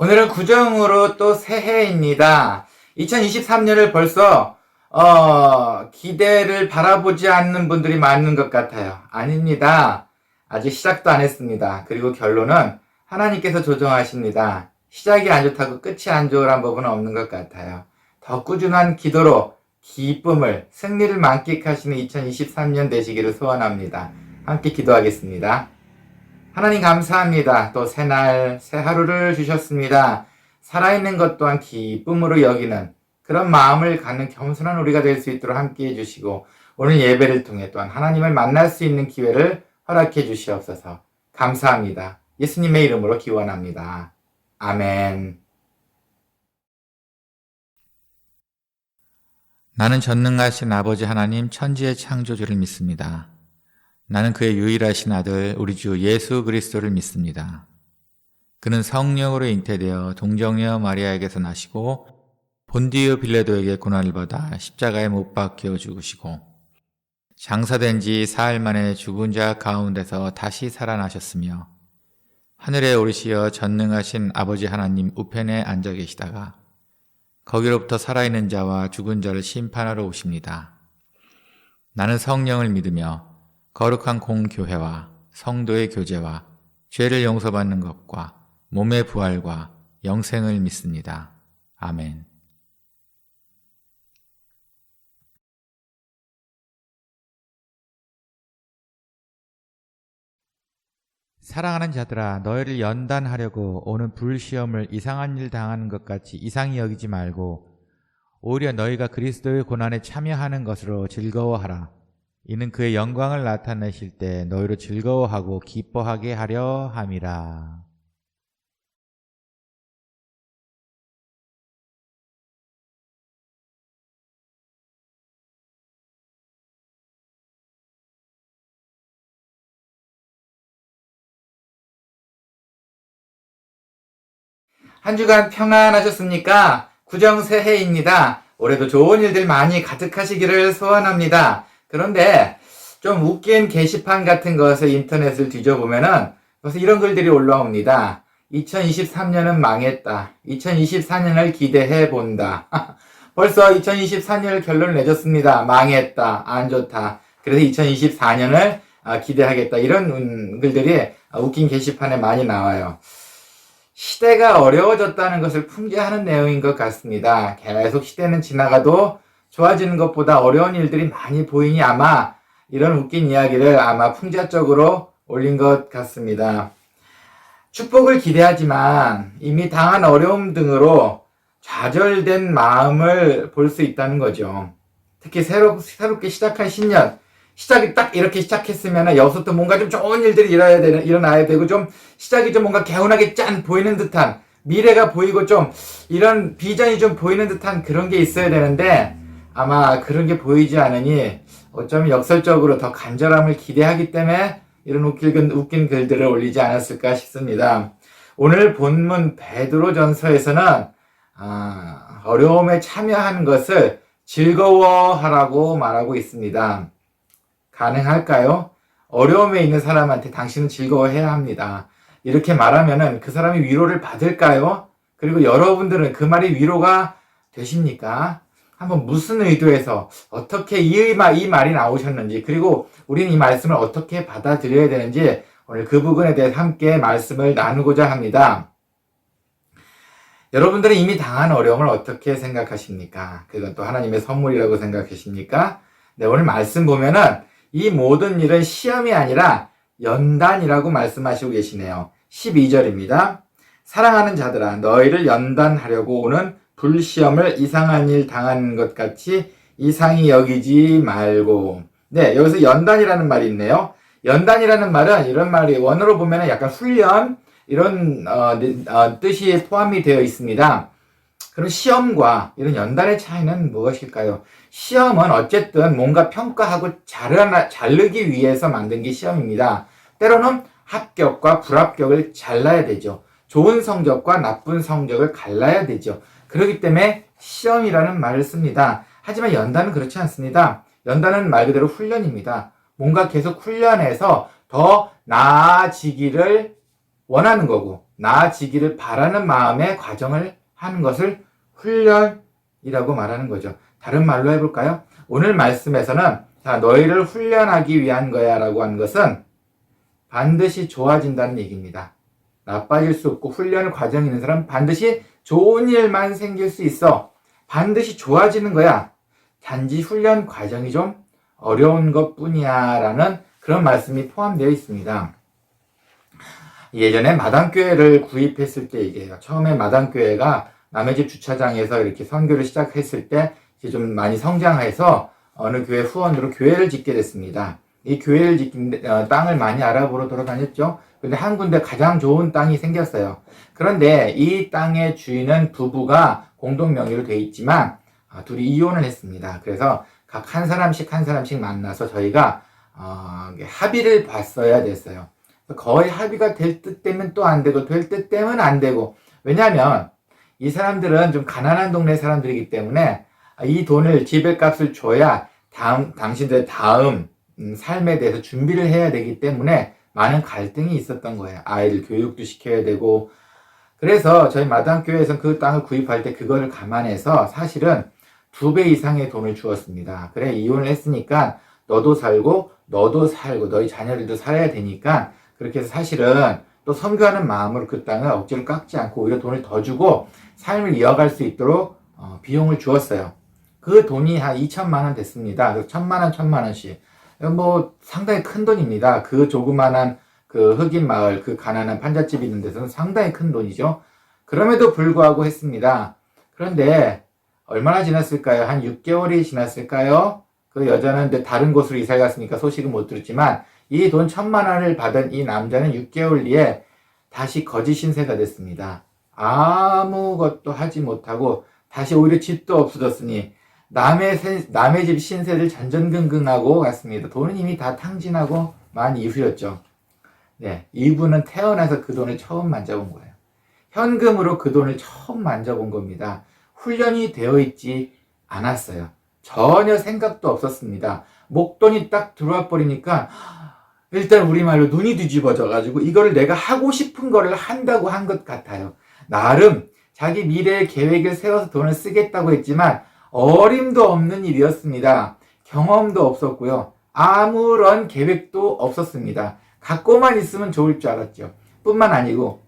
오늘은 구정으로 또 새해입니다. 2023년을 벌써 기대를 바라보지 않는 분들이 많은 것 같아요. 아닙니다. 아직 시작도 안 했습니다. 그리고 결론은 하나님께서 조정하십니다. 시작이 안 좋다고 끝이 안 좋으란 법은 없는 것 같아요. 더 꾸준한 기도로 기쁨을, 승리를 만끽하시는 2023년 되시기를 소원합니다. 함께 기도하겠습니다. 하나님 감사합니다. 또 새날, 새 하루를 주셨습니다. 살아있는 것 또한 기쁨으로 여기는 그런 마음을 갖는 겸손한 우리가 될 수 있도록 함께 해주시고, 오늘 예배를 통해 또한 하나님을 만날 수 있는 기회를 허락해 주시옵소서. 감사합니다. 예수님의 이름으로 기원합니다. 아멘. 나는 전능하신 아버지 하나님 천지의 창조주를 믿습니다. 나는 그의 유일하신 아들 우리 주 예수 그리스도를 믿습니다. 그는 성령으로 잉태되어 동정녀 마리아에게서 나시고 본디오 빌라도에게 고난을 받아 십자가에 못 박혀 죽으시고 장사된 지 사흘 만에 죽은 자 가운데서 다시 살아나셨으며 하늘에 오르시어 전능하신 아버지 하나님 우편에 앉아 계시다가 거기로부터 살아있는 자와 죽은 자를 심판하러 오십니다. 나는 성령을 믿으며 거룩한 공교회와 성도의 교제와 죄를 용서받는 것과 몸의 부활과 영생을 믿습니다. 아멘. 사랑하는 자들아, 너희를 연단하려고 오는 불시험을 이상한 일 당하는 것 같이 이상히 여기지 말고 오히려 너희가 그리스도의 고난에 참여하는 것으로 즐거워하라. 이는 그의 영광을 나타내실 때 너희로 즐거워하고 기뻐하게 하려 함이라. 한 주간 평안하셨습니까? 구정새해입니다. 올해도 좋은 일들 많이 가득하시기를 소원합니다. 그런데 좀 웃긴 게시판 같은 것을 인터넷을 뒤져보면은 벌써 이런 글들이 올라옵니다. 2023년은 망했다. 2024년을 기대해본다. 벌써 2024년을 결론을 내줬습니다. 망했다. 안 좋다. 그래서 2024년을 기대하겠다. 이런 글들이 웃긴 게시판에 많이 나와요. 시대가 어려워졌다는 것을 풍자하는 내용인 것 같습니다. 계속 시대는 지나가도 좋아지는 것보다 어려운 일들이 많이 보이니 아마 이런 웃긴 이야기를 아마 풍자적으로 올린 것 같습니다. 축복을 기대하지만 이미 당한 어려움 등으로 좌절된 마음을 볼 수 있다는 거죠. 특히 새롭게 시작한 신년, 시작이 딱 이렇게 시작했으면 여기서부터 뭔가 좀 좋은 일들이 일어나야 되고 좀 시작이 좀 뭔가 개운하게 짠 보이는 듯한 미래가 보이고 좀 이런 비전이 좀 보이는 듯한 그런 게 있어야 되는데 아마 그런 게 보이지 않으니 어쩌면 역설적으로 더 간절함을 기대하기 때문에 이런 웃긴 글들을 올리지 않았을까 싶습니다. 오늘 본문 베드로전서에서는 어려움에 참여하는 것을 즐거워하라고 말하고 있습니다. 가능할까요? 어려움에 있는 사람한테 당신은 즐거워해야 합니다. 이렇게 말하면은 그 사람이 위로를 받을까요? 그리고 여러분들은 그 말이 위로가 되십니까? 한번 무슨 의도에서 어떻게 이 말이 나오셨는지, 그리고 우리는 이 말씀을 어떻게 받아들여야 되는지 오늘 그 부분에 대해서 함께 말씀을 나누고자 합니다. 여러분들은 이미 당한 어려움을 어떻게 생각하십니까? 그건 또 하나님의 선물이라고 생각하십니까? 네, 오늘 말씀 보면은 이 모든 일은 시험이 아니라 연단이라고 말씀하시고 계시네요. 12절입니다. 사랑하는 자들아, 너희를 연단하려고 오는 불시험을 이상한 일 당하는 것 같이 이상히 여기지 말고. 네, 여기서 연단이라는 말이 있네요. 연단이라는 말은 이런 말이 원어로 보면 약간 훈련 이런 뜻이 포함이 되어 있습니다. 그럼 시험과 이런 연단의 차이는 무엇일까요? 시험은 어쨌든 뭔가 평가하고 자르기 위해서 만든 게 시험입니다. 때로는 합격과 불합격을 잘라야 되죠. 좋은 성적과 나쁜 성적을 갈라야 되죠. 그렇기 때문에 시험이라는 말을 씁니다. 하지만 연단은 그렇지 않습니다. 연단은 말 그대로 훈련입니다. 뭔가 계속 훈련해서 더 나아지기를 원하는 거고 나아지기를 바라는 마음의 과정을 하는 것을 훈련이라고 말하는 거죠. 다른 말로 해볼까요? 오늘 말씀에서는 자, 너희를 훈련하기 위한 거야 라고 하는 것은 반드시 좋아진다는 얘기입니다. 나빠질 수 없고 훈련 과정이 있는 사람은 반드시 좋은 일만 생길 수 있어. 반드시 좋아지는 거야. 단지 훈련 과정이 좀 어려운 것 뿐이야 라는 그런 말씀이 포함되어 있습니다. 예전에 마당교회를 구입했을 때 얘기해요. 처음에 마당교회가 남의 집 주차장에서 이렇게 선교를 시작했을 때 이제 좀 많이 성장해서 어느 교회 후원으로 교회를 짓게 됐습니다. 이 교회를 짓긴 땅을 많이 알아보러 돌아다녔죠. 근데 한 군데 가장 좋은 땅이 생겼어요. 그런데 이 땅의 주인은 부부가 공동 명의로 돼 있지만 둘이 이혼을 했습니다. 그래서 각 한 사람씩 만나서 저희가 합의를 봤어야 됐어요. 거의 합의가 될 듯 되면 또 안 되고 될 듯 되면 안 되고, 왜냐하면 이 사람들은 좀 가난한 동네 사람들이기 때문에 이 돈을 집값을 줘야 당신들의 다음 삶에 대해서 준비를 해야 되기 때문에 많은 갈등이 있었던 거예요. 아이들 교육도 시켜야 되고. 그래서 저희 마당교회에서는 그 땅을 구입할 때 그거를 감안해서 사실은 2배 이상의 돈을 주었습니다. 그래, 이혼을 했으니까 너도 살고 너희 자녀들도 살아야 되니까, 그렇게 해서 사실은 또 선교하는 마음으로 그 땅을 억지로 깎지 않고 오히려 돈을 더 주고 삶을 이어갈 수 있도록 비용을 주었어요. 그 돈이 한 2천만 원 됐습니다. 그래서 1,000만 원씩. 뭐 상당히 큰 돈입니다. 그 조그만한 그 흑인 마을, 그 가난한 판잣집 있는 데서는 상당히 큰 돈이죠. 그럼에도 불구하고 했습니다. 그런데 얼마나 지났을까요? 한 6개월이 지났을까요? 그 여자는 이제 다른 곳으로 이사 갔으니까 소식은 못 들었지만 이 돈 1,000만 원을 받은 이 남자는 6개월 뒤에 다시 거지 신세가 됐습니다. 아무것도 하지 못하고 다시 오히려 집도 없어졌으니 남의 집 신세를 전전긍긍하고 갔습니다. 돈은 이미 다 탕진하고 만 이후였죠. 네, 이분은 태어나서 그 돈을 처음 만져본 거예요. 현금으로 그 돈을 처음 만져본 겁니다. 훈련이 되어 있지 않았어요. 전혀 생각도 없었습니다. 목돈이 딱 들어와 버리니까 일단 우리말로 눈이 뒤집어져 가지고 이거를 내가 하고 싶은 거를 한다고 한 것 같아요. 나름 자기 미래의 계획을 세워서 돈을 쓰겠다고 했지만 어림도 없는 일이었습니다. 경험도 없었고요. 아무런 계획도 없었습니다. 갖고만 있으면 좋을 줄 알았죠. 뿐만 아니고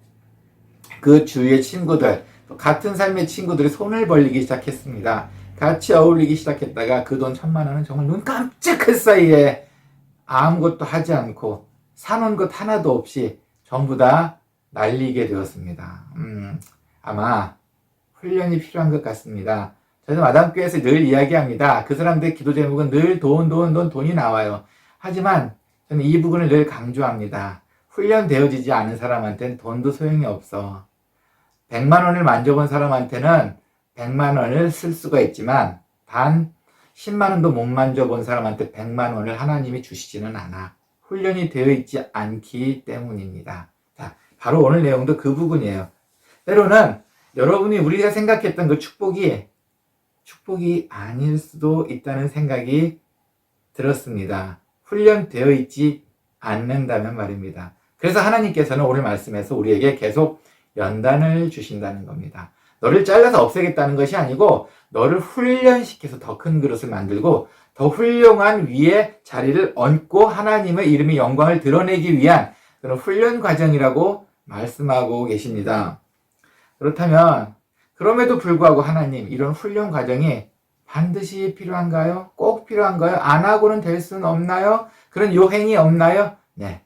그 주위의 친구들, 같은 삶의 친구들이 손을 벌리기 시작했습니다. 같이 어울리기 시작했다가 그 돈 1,000만 원은 정말 눈 깜짝할 사이에 아무것도 하지 않고 사놓은 것 하나도 없이 전부 다 날리게 되었습니다. 아마 훈련이 필요한 것 같습니다. 저는 마당교회에서 늘 이야기합니다. 그 사람들의 기도 제목은 늘 돈이 나와요. 하지만 저는 이 부분을 늘 강조합니다. 훈련되어지지 않은 사람한테는 돈도 소용이 없어. 100만 원을 만져본 사람한테는 100만 원을 쓸 수가 있지만 단 10만 원도 못 만져본 사람한테 100만 원을 하나님이 주시지는 않아. 훈련이 되어 있지 않기 때문입니다. 자, 바로 오늘 내용도 그 부분이에요. 때로는 여러분이 우리가 생각했던 그 축복이 아닐 수도 있다는 생각이 들었습니다. 훈련되어 있지 않는다면 말입니다. 그래서 하나님께서는 오늘 말씀에서 우리에게 계속 연단을 주신다는 겁니다. 너를 잘라서 없애겠다는 것이 아니고 너를 훈련시켜서 더 큰 그릇을 만들고 더 훌륭한 위에 자리를 얹고 하나님의 이름의 영광을 드러내기 위한 그런 훈련 과정이라고 말씀하고 계십니다. 그렇다면 그럼에도 불구하고 하나님, 이런 훈련 과정이 반드시 필요한가요? 꼭 필요한가요? 안 하고는 될 수는 없나요? 그런 요행이 없나요? 네,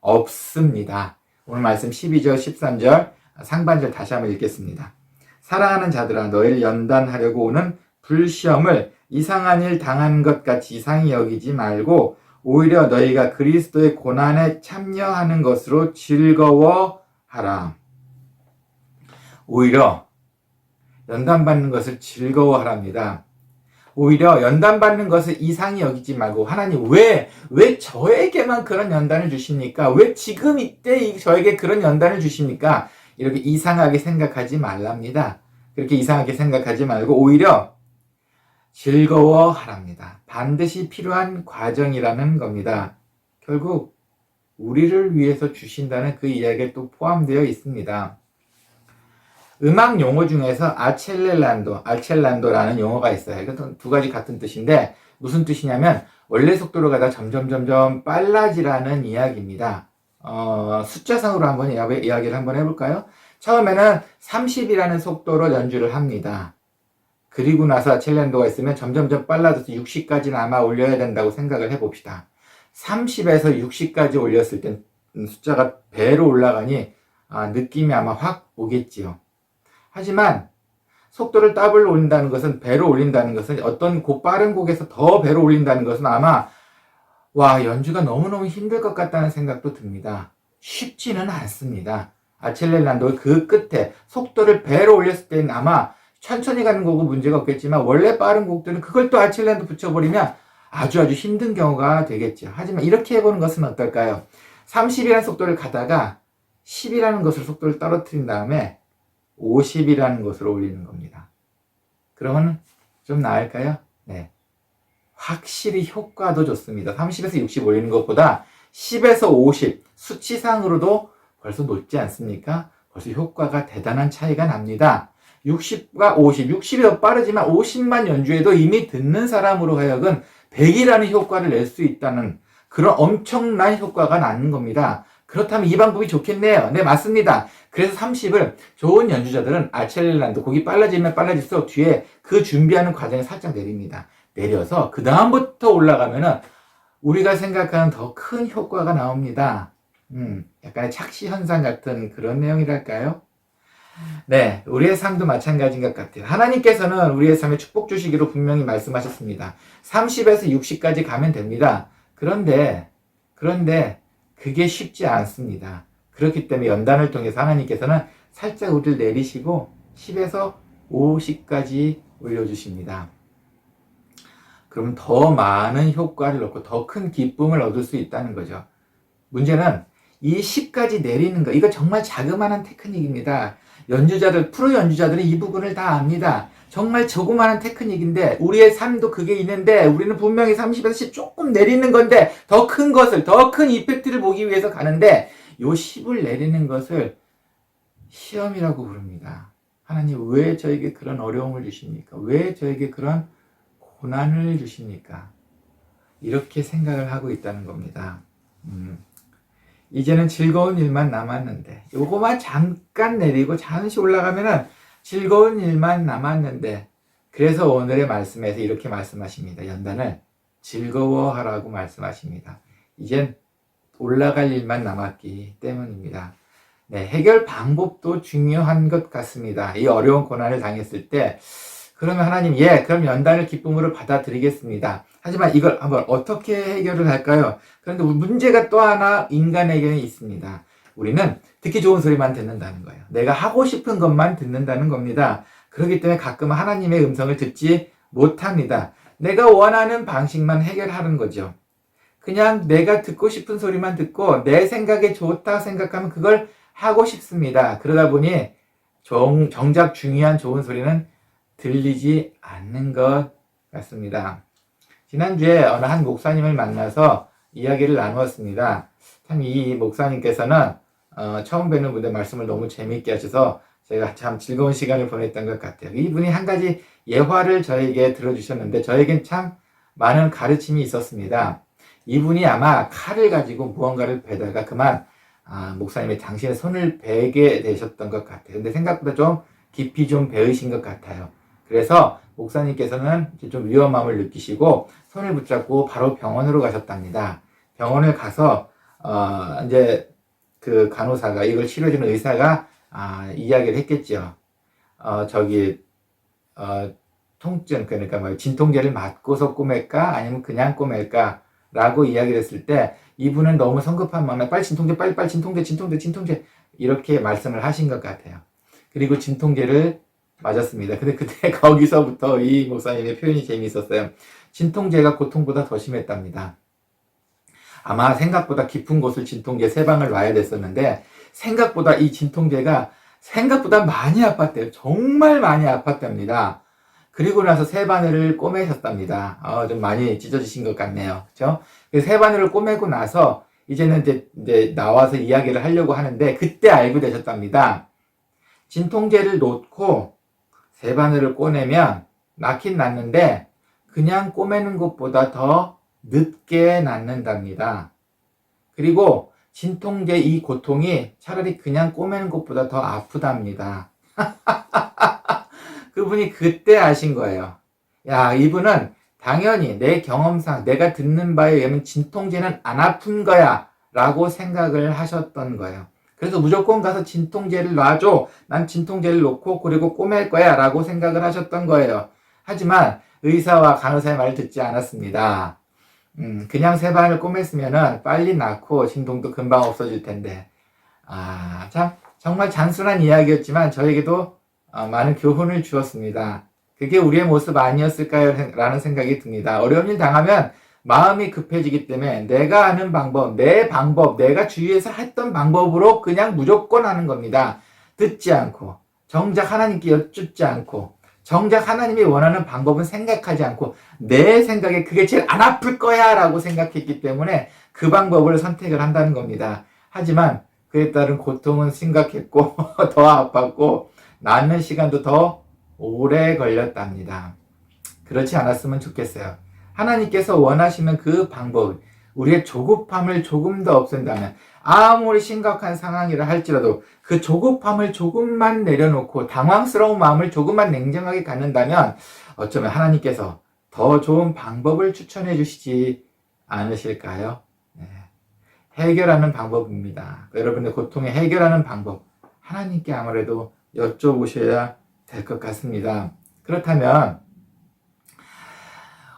없습니다. 오늘 말씀 12절, 13절 상반절 다시 한번 읽겠습니다. 사랑하는 자들아, 너희를 연단하려고 오는 불시험을 이상한 일 당한 것 같이 이상히 여기지 말고 오히려 너희가 그리스도의 고난에 참여하는 것으로 즐거워하라. 오히려 연단받는 것을 즐거워하랍니다. 오히려 연단받는 것을 이상히 여기지 말고, 하나님 왜 저에게만 그런 연단을 주십니까? 왜 지금 이때 저에게 그런 연단을 주십니까? 이렇게 이상하게 생각하지 말랍니다. 그렇게 이상하게 생각하지 말고 오히려 즐거워하랍니다. 반드시 필요한 과정이라는 겁니다. 결국 우리를 위해서 주신다는 그 이야기가 또 포함되어 있습니다. 음악 용어 중에서 알첼란도라는 용어가 있어요. 이것도 두 가지 같은 뜻인데 무슨 뜻이냐면 원래 속도로 가다 점점 빨라지라는 이야기입니다. 숫자상으로 한번 이야기를 한번 해볼까요? 처음에는 30이라는 속도로 연주를 합니다. 그리고 나서 알첼란도가 있으면 점점 빨라져서 60까지는 아마 올려야 된다고 생각을 해봅시다. 30에서 60까지 올렸을 땐 숫자가 배로 올라가니 느낌이 아마 확 오겠지요. 하지만 속도를 더블 올린다는 것은, 배로 올린다는 것은, 어떤 빠른 곡에서 더 배로 올린다는 것은 아마 연주가 너무너무 힘들 것 같다는 생각도 듭니다. 쉽지는 않습니다. 알첼란도의 그 끝에 속도를 배로 올렸을 때는 아마 천천히 가는 거고 문제가 없겠지만 원래 빠른 곡들은 그걸 또 알첼란도 붙여버리면 아주 힘든 경우가 되겠죠. 하지만 이렇게 해보는 것은 어떨까요? 30이라는 속도를 가다가 10이라는 것을 속도를 떨어뜨린 다음에 50이라는 것으로 올리는 겁니다. 그러면 좀 나을까요? 네. 확실히 효과도 좋습니다. 30에서 60 올리는 것보다 10에서 50 수치상으로도 벌써 높지 않습니까? 벌써 효과가 대단한 차이가 납니다. 60과 50, 60이 더 빠르지만 50만 연주해도 이미 듣는 사람으로 하여금 100이라는 효과를 낼 수 있다는 그런 엄청난 효과가 나는 겁니다. 그렇다면 이 방법이 좋겠네요. 네, 맞습니다. 그래서 30을 좋은 연주자들은 알첼란도 곡이 빨라지면 빨라질수록 뒤에 그 준비하는 과정에 살짝 내립니다. 내려서 그 다음부터 올라가면은 우리가 생각하는 더 큰 효과가 나옵니다. 약간의 착시 현상 같은 그런 내용이랄까요? 네, 우리의 삶도 마찬가지인 것 같아요. 하나님께서는 우리의 삶에 축복 주시기로 분명히 말씀하셨습니다. 30에서 60까지 가면 됩니다. 그런데 그게 쉽지 않습니다. 그렇기 때문에 연단을 통해서 하나님께서는 살짝 우리를 내리시고 10에서 50까지 올려주십니다. 그러면 더 많은 효과를 얻고 더 큰 기쁨을 얻을 수 있다는 거죠. 문제는 이 10까지 내리는 거, 이거 정말 자그마한 테크닉입니다. 프로 연주자들은 이 부분을 다 압니다. 정말 조그마한 테크닉인데 우리의 삶도 그게 있는데 우리는 분명히 30에서 10 조금 내리는 건데 더 큰 것을, 더 큰 이펙트를 보기 위해서 가는데 요 10을 내리는 것을 시험이라고 부릅니다. 하나님 왜 저에게 그런 어려움을 주십니까? 왜 저에게 그런 고난을 주십니까? 이렇게 생각을 하고 있다는 겁니다. 이제는 즐거운 일만 남았는데 요거만 잠깐 내리고 잠시 올라가면은 즐거운 일만 남았는데, 그래서 오늘의 말씀에서 이렇게 말씀하십니다. 연단을 즐거워하라고 말씀하십니다. 이젠 올라갈 일만 남았기 때문입니다. 네, 해결 방법도 중요한 것 같습니다. 이 어려운 고난을 당했을 때 그러면 하나님, 그럼 연단을 기쁨으로 받아들이겠습니다. 하지만 이걸 한번 어떻게 해결을 할까요? 그런데 문제가 또 하나 인간에게는 있습니다. 우리는 듣기 좋은 소리만 듣는다는 거예요. 내가 하고 싶은 것만 듣는다는 겁니다. 그렇기 때문에 가끔 하나님의 음성을 듣지 못합니다. 내가 원하는 방식만 해결하는 거죠. 그냥 내가 듣고 싶은 소리만 듣고 내 생각에 좋다 생각하면 그걸 하고 싶습니다. 그러다 보니 정작 중요한 좋은 소리는 들리지 않는 것 같습니다. 지난주에 어느 한 목사님을 만나서 이야기를 나누었습니다. 참 이 목사님께서는 처음 뵙는 분의 말씀을 너무 재미있게 하셔서 제가 참 즐거운 시간을 보냈던 것 같아요. 이분이 한 가지 예화를 저에게 들어주셨는데 저에겐 참 많은 가르침이 있었습니다. 이분이 아마 칼을 가지고 무언가를 베다가 그만 목사님이 당신의 손을 베게 되셨던 것 같아요. 근데 생각보다 좀 깊이 좀 베으신 것 같아요. 그래서 목사님께서는 좀 위험함을 느끼시고 손을 붙잡고 바로 병원으로 가셨답니다. 병원을 가서 이제 그 간호사가, 이걸 치료해주는 의사가 이야기를 했겠죠. 통증, 그러니까 뭐 진통제를 맞고서 꼬맬까 아니면 그냥 꼬맬까 라고 이야기를 했을 때 이분은 너무 성급한 마음에 빨리 진통제, 빨리 진통제 이렇게 말씀을 하신 것 같아요. 그리고 진통제를 맞았습니다. 근데 그때 거기서부터 이 목사님의 표현이 재미있었어요. 진통제가 고통보다 더 심했답니다. 아마 생각보다 깊은 곳을 진통제 3방을 놔야 됐었는데 생각보다 이 진통제가 생각보다 많이 아팠대요. 정말 많이 아팠답니다. 그리고 나서 3바늘을 꼬매셨답니다. 좀 많이 찢어지신 것 같네요. 그렇죠? 3바늘을 꼬매고 나서 이제는 이제 나와서 이야기를 하려고 하는데 그때 알게 되셨답니다. 진통제를 놓고 세바늘을 꼬내면 낫긴 낫는데 그냥 꼬매는 것보다 더 늦게 낫는답니다. 그리고 진통제 이 고통이 차라리 그냥 꼬매는 것보다 더 아프답니다. 그분이 그때 아신 거예요. 야, 이분은 당연히 내 경험상 내가 듣는 바에 의하면 진통제는 안 아픈 거야 라고 생각을 하셨던 거예요. 그래서 무조건 가서 진통제를 놔줘. 난 진통제를 놓고 그리고 꼬맬 거야 라고 생각을 하셨던 거예요. 하지만 의사와 간호사의 말을 듣지 않았습니다. 그냥 세방을 꼬맸으면은 빨리 낫고 진통도 금방 없어질 텐데. 참 정말 단순한 이야기였지만 저에게도 많은 교훈을 주었습니다. 그게 우리의 모습 아니었을까요? 라는 생각이 듭니다. 어려운 일 당하면 마음이 급해지기 때문에 내가 아는 방법, 내 방법, 내가 주위에서 했던 방법으로 그냥 무조건 하는 겁니다. 듣지 않고, 정작 하나님께 여쭙지 않고, 정작 하나님이 원하는 방법은 생각하지 않고, 내 생각에 그게 제일 안 아플 거야 라고 생각했기 때문에 그 방법을 선택을 한다는 겁니다. 하지만 그에 따른 고통은 심각했고, 더 아팠고, 낫는 시간도 더 오래 걸렸답니다. 그렇지 않았으면 좋겠어요. 하나님께서 원하시는 그 방법, 우리의 조급함을 조금 더 없앤다면, 아무리 심각한 상황이라 할지라도 그 조급함을 조금만 내려놓고 당황스러운 마음을 조금만 냉정하게 갖는다면 어쩌면 하나님께서 더 좋은 방법을 추천해 주시지 않으실까요? 네. 해결하는 방법입니다. 여러분의 고통에 해결하는 방법, 하나님께 아무래도 여쭤보셔야 될 것 같습니다. 그렇다면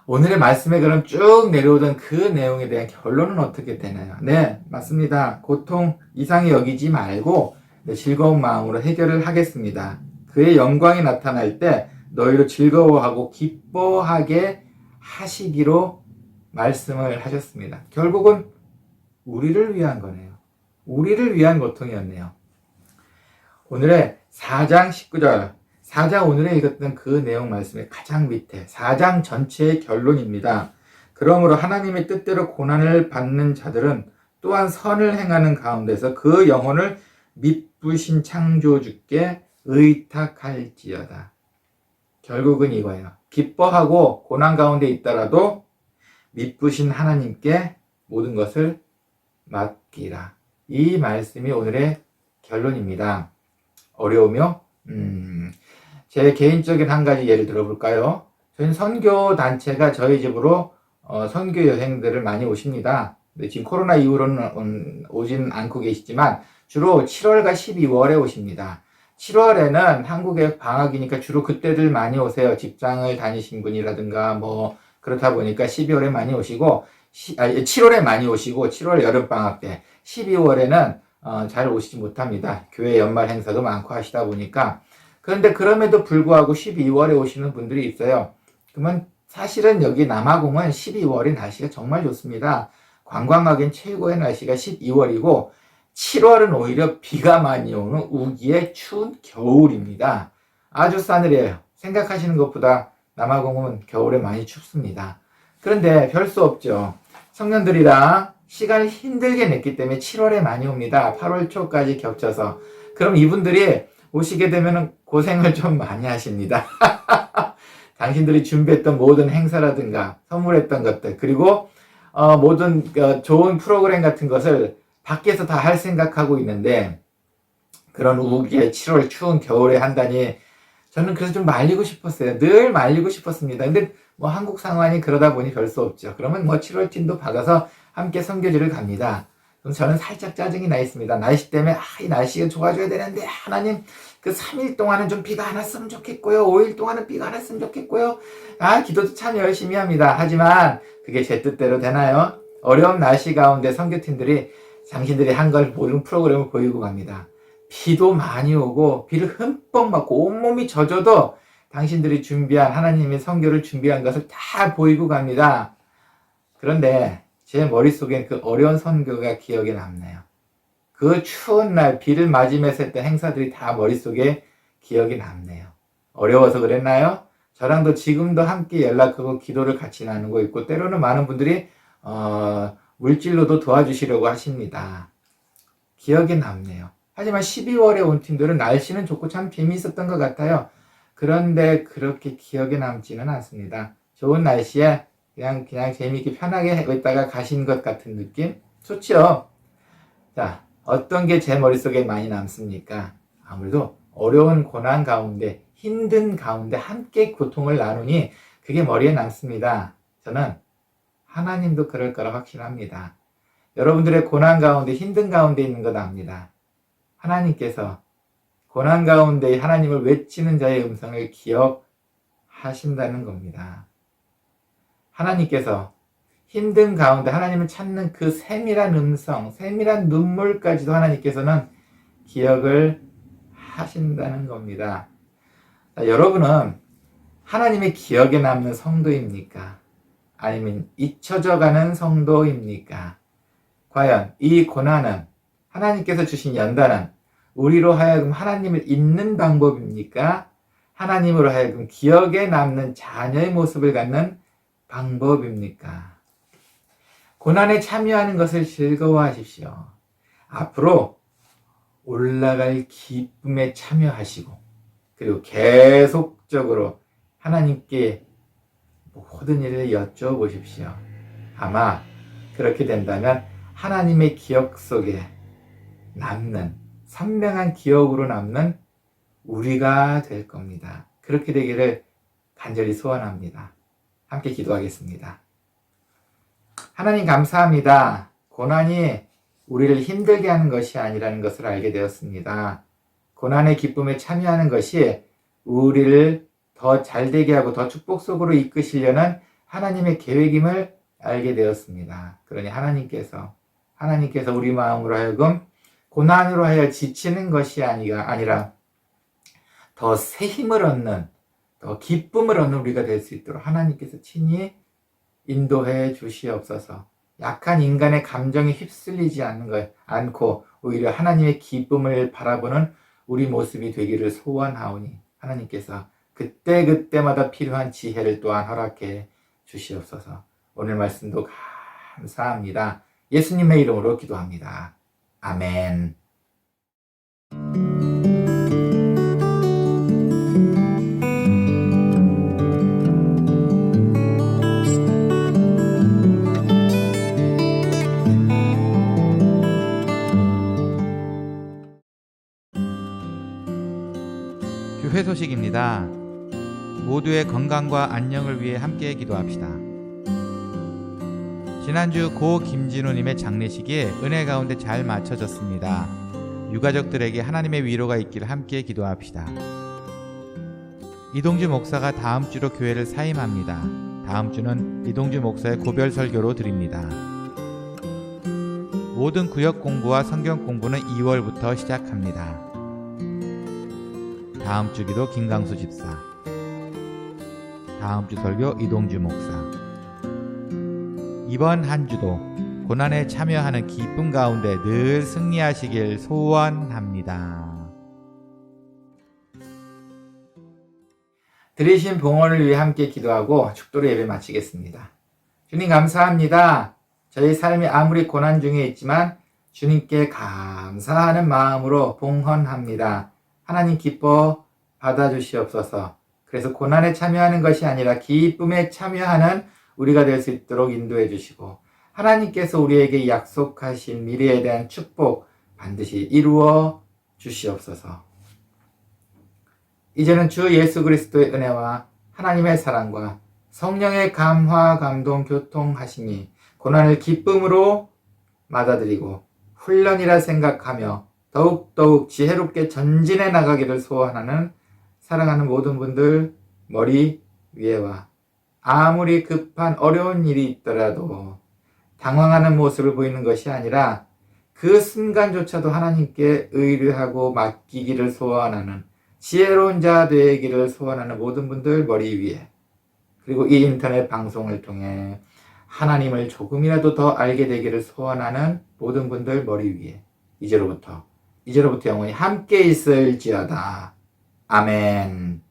오늘의 말씀에 그럼 쭉 내려오던 그 내용에 대한 결론은 어떻게 되나요? 네, 맞습니다. 고통 이상히 여기지 말고 즐거운 마음으로 해결을 하겠습니다. 그의 영광이 나타날 때 너희로 즐거워하고 기뻐하게 하시기로 말씀을 하셨습니다. 결국은 우리를 위한 거네요. 우리를 위한 고통이었네요. 오늘의 4장 19절 4장 오늘에 읽었던 그 내용 말씀의 가장 밑에 4장 전체의 결론입니다. 그러므로 하나님의 뜻대로 고난을 받는 자들은 또한 선을 행하는 가운데서 그 영혼을 미쁘신 창조주께 의탁할지어다. 결국은 이거예요. 기뻐하고 고난 가운데 있더라도 미쁘신 하나님께 모든 것을 맡기라. 이 말씀이 오늘의 결론입니다. 어려우며 제 개인적인 한 가지 예를 들어볼까요? 저희는 선교 단체가 저희 집으로 선교 여행들을 많이 오십니다. 지금 코로나 이후로는 오진 않고 계시지만 주로 7월과 12월에 오십니다. 7월에는 한국의 방학이니까 주로 그때들 많이 오세요. 직장을 다니신 분이라든가 뭐 그렇다 보니까 12월에 많이 오시고 7월에 많이 오시고 7월 여름방학 때 12월에는 잘 오시지 못합니다. 교회 연말 행사도 많고 하시다 보니까. 그런데 그럼에도 불구하고 12월에 오시는 분들이 있어요. 그러면 사실은 여기 남아공은 12월이 날씨가 정말 좋습니다. 관광하기엔 최고의 날씨가 12월이고 7월은 오히려 비가 많이 오는 우기의 추운 겨울입니다. 아주 싸늘해요. 생각하시는 것보다 남아공은 겨울에 많이 춥습니다. 그런데 별 수 없죠. 청년들이랑 시간을 힘들게 냈기 때문에 7월에 많이 옵니다. 8월 초까지 겹쳐서. 그럼 이분들이 오시게 되면 고생을 좀 많이 하십니다. 당신들이 준비했던 모든 행사라든가 선물했던 것들 그리고 모든 좋은 프로그램 같은 것을 밖에서 다 할 생각하고 있는데 그런 우기에 7월 추운 겨울에 한다니 저는 그래서 좀 말리고 싶었어요. 늘 말리고 싶었습니다. 근데 뭐 한국 상황이 그러다 보니 별 수 없죠. 그러면 뭐 7월 팀도 받아서 함께 선교지를 갑니다. 그럼 저는 살짝 짜증이 나 있습니다. 날씨 때문에 이 날씨가 좋아져야 되는데 하나님 그 3일 동안은 좀 비가 안 왔으면 좋겠고요. 5일 동안은 비가 안 왔으면 좋겠고요. 기도도 참 열심히 합니다. 하지만 그게 제 뜻대로 되나요? 어려운 날씨 가운데 선교팀들이 당신들이 한 걸 모든 프로그램을 보이고 갑니다. 비도 많이 오고 비를 흠뻑 맞고 온몸이 젖어도 당신들이 준비한 하나님의 선교를 준비한 것을 다 보이고 갑니다. 그런데 제 머릿속엔 그 어려운 선교가 기억에 남네요. 그 추운 날 비를 맞으면서 했던 행사들이 다 머릿속에 기억이 남네요. 어려워서 그랬나요? 저랑도 지금도 함께 연락하고 기도를 같이 나누고 있고 때로는 많은 분들이 물질로도 도와주시려고 하십니다. 기억에 남네요. 하지만 12월에 온 팀들은 날씨는 좋고 참 재미있었던 것 같아요. 그런데 그렇게 기억에 남지는 않습니다. 좋은 날씨에 그냥 재미있게 편하게 있다가 가신 것 같은 느낌? 좋죠? 자, 어떤 게 제 머릿속에 많이 남습니까? 아무래도 어려운 고난 가운데, 힘든 가운데 함께 고통을 나누니 그게 머리에 남습니다. 저는 하나님도 그럴 거라 확신합니다. 여러분들의 고난 가운데, 힘든 가운데 있는 것 압니다. 하나님께서 고난 가운데 하나님을 외치는 자의 음성을 기억하신다는 겁니다. 하나님께서 힘든 가운데 하나님을 찾는 그 세밀한 음성, 세밀한 눈물까지도 하나님께서는 기억을 하신다는 겁니다. 자, 여러분은 하나님의 기억에 남는 성도입니까? 아니면 잊혀져 가는 성도입니까? 과연 이 고난은, 하나님께서 주신 연단은 우리로 하여금 하나님을 잊는 방법입니까? 하나님으로 하여금 기억에 남는 자녀의 모습을 갖는 방법입니까? 고난에 참여하는 것을 즐거워하십시오. 앞으로 올라갈 기쁨에 참여하시고, 그리고 계속적으로 하나님께 모든 일을 여쭤보십시오. 아마 그렇게 된다면 하나님의 기억 속에 남는, 선명한 기억으로 남는 우리가 될 겁니다. 그렇게 되기를 간절히 소원합니다. 함께 기도하겠습니다. 하나님 감사합니다. 고난이 우리를 힘들게 하는 것이 아니라는 것을 알게 되었습니다. 고난의 기쁨에 참여하는 것이 우리를 더 잘되게 하고 더 축복 속으로 이끄시려는 하나님의 계획임을 알게 되었습니다. 그러니 하나님께서 우리 마음으로 하여금 고난으로 하여 지치는 것이 아니라 더 새 힘을 얻는, 더 기쁨을 얻는 우리가 될 수 있도록 하나님께서 친히 인도해 주시옵소서. 약한 인간의 감정에 휩쓸리지 않고 오히려 하나님의 기쁨을 바라보는 우리 모습이 되기를 소원하오니 하나님께서 그때그때마다 필요한 지혜를 또한 허락해 주시옵소서. 오늘 말씀도 감사합니다. 예수님의 이름으로 기도합니다. 아멘. 교회 소식입니다. 모두의 건강과 안녕을 위해 함께 기도합시다. 지난주 고 김진우님의 장례식이 은혜 가운데 잘 마쳐졌습니다. 유가족들에게 하나님의 위로가 있기를 함께 기도합시다. 이동주 목사가 다음 주로 교회를 사임합니다. 다음 주는 이동주 목사의 고별 설교로 드립니다. 모든 구역 공부와 성경 공부는 2월부터 시작합니다. 다음 주 기도 김강수 집사, 다음 주 설교 이동주 목사. 이번 한 주도 고난에 참여하는 기쁨 가운데 늘 승리하시길 소원합니다. 드리신 봉헌을 위해 함께 기도하고 축도로 예배 마치겠습니다. 주님 감사합니다. 저희 삶이 아무리 고난 중에 있지만 주님께 감사하는 마음으로 봉헌합니다. 하나님 기뻐 받아주시옵소서. 그래서 고난에 참여하는 것이 아니라 기쁨에 참여하는 우리가 될 수 있도록 인도해 주시고 하나님께서 우리에게 약속하신 미래에 대한 축복 반드시 이루어 주시옵소서. 이제는 주 예수 그리스도의 은혜와 하나님의 사랑과 성령의 감화, 감동, 교통하심이 고난을 기쁨으로 맞아들이고 훈련이라 생각하며 더욱더욱 지혜롭게 전진해 나가기를 소원하는 사랑하는 모든 분들 머리 위에와 아무리 급한 어려운 일이 있더라도 당황하는 모습을 보이는 것이 아니라 그 순간조차도 하나님께 의뢰하고 맡기기를 소원하는 지혜로운 자 되기를 소원하는 모든 분들 머리 위에, 그리고 이 인터넷 방송을 통해 하나님을 조금이라도 더 알게 되기를 소원하는 모든 분들 머리 위에 이제로부터 영원히 함께 있을지어다. 아멘.